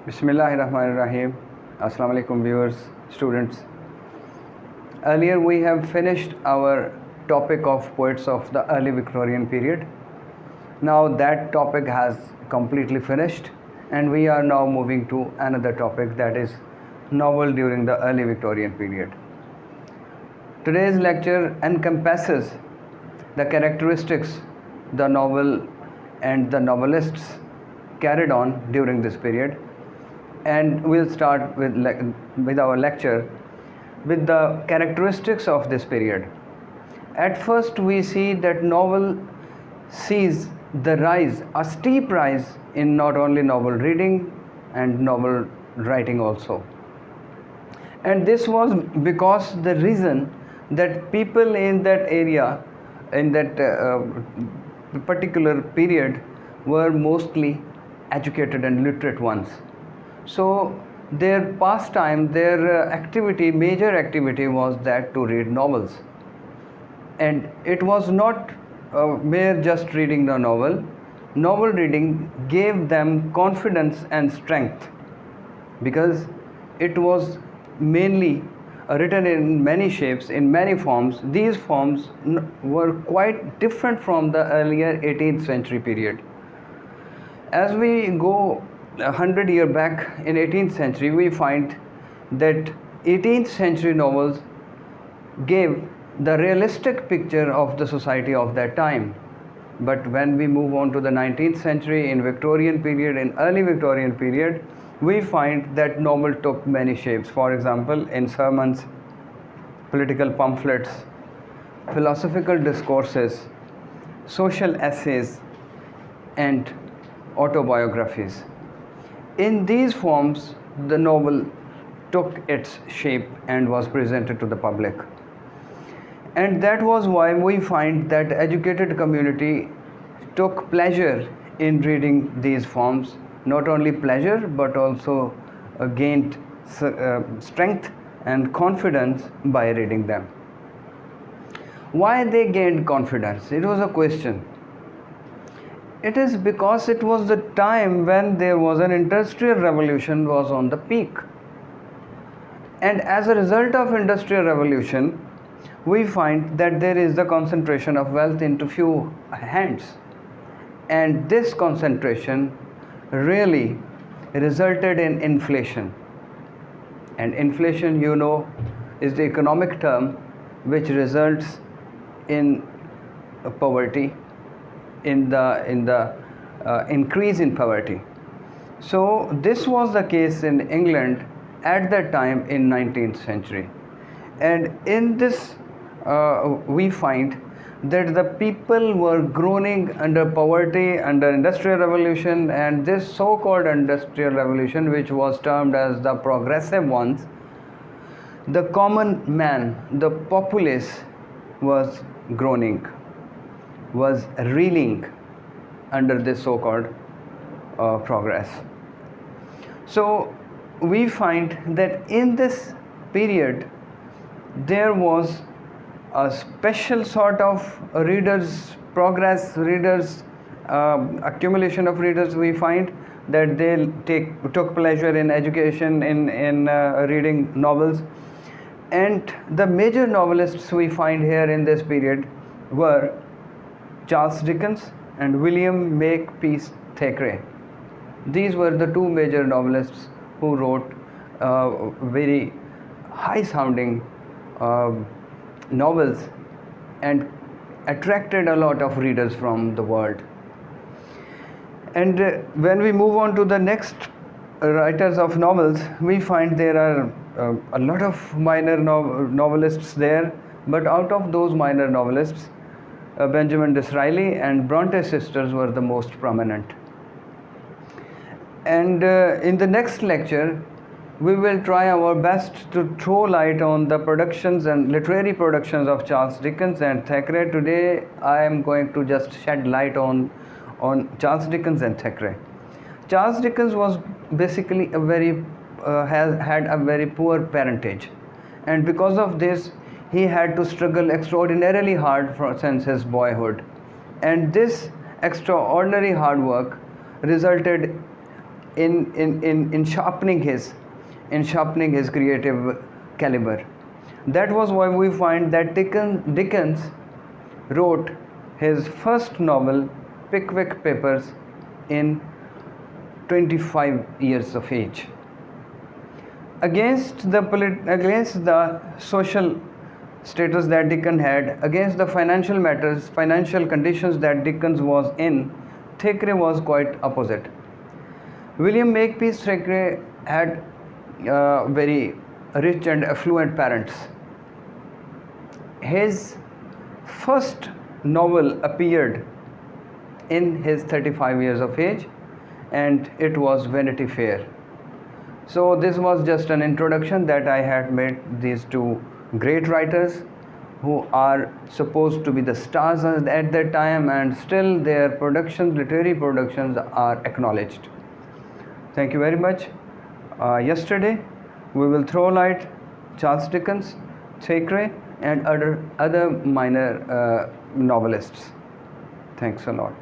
Bismillahirrahmanirrahim. Assalamu alaikum viewers, students. Earlier we have finished our topic of poets of the early Victorian period. Now that topic has completely finished and we are now moving to another topic, that is novel during the early Victorian period. Today's lecture encompasses the characteristics the novel and the novelists carried on during this period, and we'll start with our lecture with the characteristics of this period. At first we see that novel sees the rise, a steep rise in not only novel reading and novel writing also. And this was because the reason that people in that area, in that particular period, were mostly educated and literate ones. So their pastime, their activity, major activity was that to read novels. And it was not mere just reading the novel. Novel reading gave them confidence and strength because it was mainly written in many shapes, in many forms. These forms were quite different from the earlier 18th century period. As we go 100 years back in 18th century, we find that 18th century novels gave the realistic picture of the society of that time. But when we move on to the 19th century, in Victorian period, in early Victorian period, we find that novel took many shapes. For example, in sermons, political pamphlets, philosophical discourses, social essays, and autobiographies. In these forms, the novel took its shape and was presented to the public. And that was why we find that educated community took pleasure in reading these forms. Not only pleasure, but also gained strength and confidence by reading them. Why they gained confidence? It was a question. It is because it was the time when there was an industrial revolution was on the peak. And as a result of industrial revolution, we find that there is the concentration of wealth into few hands. And this concentration really resulted in inflation. And inflation, you know, is the economic term which results in poverty, in the increase in poverty. So this was the case in England at that time in 19th century. And in this we find that the people were groaning under poverty, under industrial revolution, and this so-called industrial revolution, which was termed as the progressive ones, the common man, the populace, was groaning, was reeling under this so-called progress. So we find that in this period there was a special sort of readers progress, readers accumulation of readers. We find that they took pleasure in education, in reading novels. And the major novelists we find here in this period were Charles Dickens and William Makepeace Thackeray. These were the two major novelists who wrote very high-sounding novels and attracted a lot of readers from the world. And when we move on to the next writers of novels, we find there are a lot of minor novelists there, but out of those minor novelists, Benjamin Disraeli and Bronte sisters were the most prominent. And in the next lecture, we will try our best to throw light on the productions and literary productions of Charles Dickens and Thackeray. Today I am going to just shed light on Charles Dickens and Thackeray. Charles Dickens was basically had a very poor parentage, and because of this he had to struggle extraordinarily hard since his boyhood, and this extraordinary hard work resulted in sharpening his creative caliber. That was why we find that Dickens wrote his first novel, Pickwick Papers, in 25 years of age. Against the social status that Dickens had, against the financial conditions that Dickens was in, Thackeray was quite opposite. William Makepeace Thackeray had very rich and affluent parents. His first novel appeared in his 35 years of age, and it was Vanity Fair. So this was just an introduction that I had made these two great writers who are supposed to be the stars at that time, and still their literary productions are acknowledged. Thank you very much. Yesterday we will throw light Charles Dickens, Thackeray, and other minor novelists. Thanks a lot.